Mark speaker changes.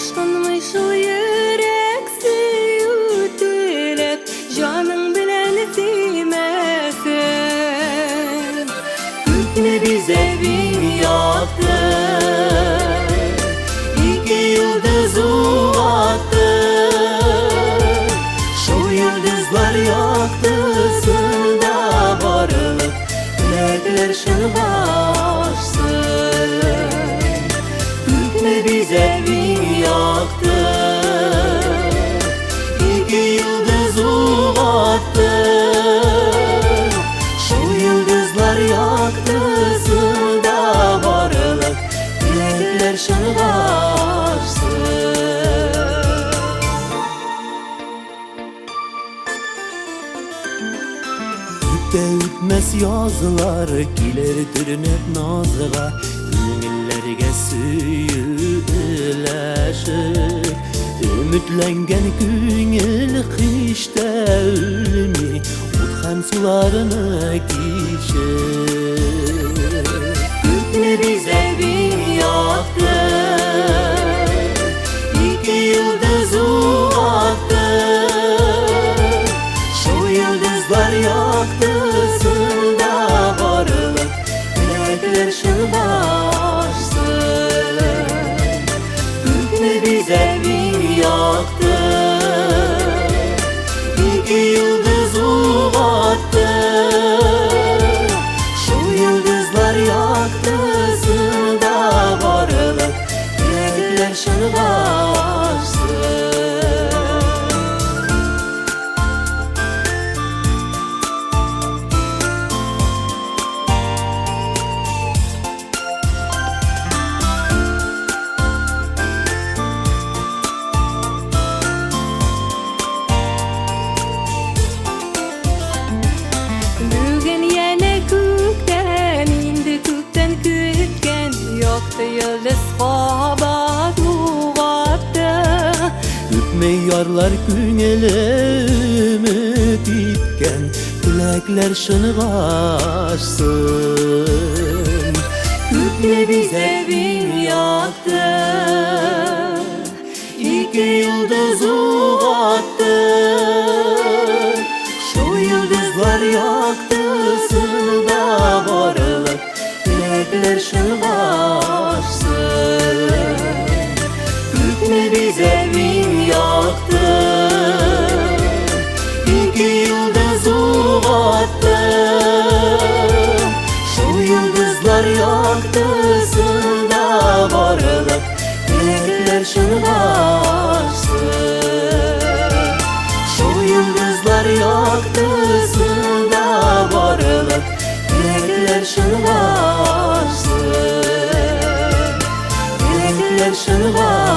Speaker 1: Aşkınmışıl yürek süyütülüp canın bilen sevmesin. Hükmü bize bin yaktı, iki yıldız uvattı. Şu yıldızlar yaktısında varlık dilekler şılgaşsın. Hükmü bize bin yaktı, iki yıldız uvattı. Şu yıldızlar yaktısında varlık dilekler şılgaşsın.
Speaker 2: Ütte ütmez yazılar giler dürünüp nazıga, Ünillerge süyüleşir. Ümitlengen güngül kışta ölmi, Utkan sularını kişir.
Speaker 1: Hükmü bize bin yaktı, iki yıldız uvattı. Şu yıldızlar yaktısında varlık dilekler şılgaşsın. Hükmü bize bin yaktı, iki yıldız uvattı. Şu yıldızlar yaktısında varlık dilekler şılgaşsın. Bugün yine kökten, indi kökten kütken, yoktu yıldız kabat uvattı.
Speaker 2: Ütme yarlar güngele ümit itken, Dilekler şılgaşsın.
Speaker 1: Hükmü bize bin yaktı, iki yıldız uvattı. Şu yıldızlar yaktısında varlık dilekler şılgaşsın. Hükmü bize bin yaktı, iki yıldız uvattı. Şu yıldızlar yaktısında varlık dilekler şılgaşsın. Şu yıldızlar yaktısında varlık dilekler şılgaşsın. Dilekler şılgaşsın.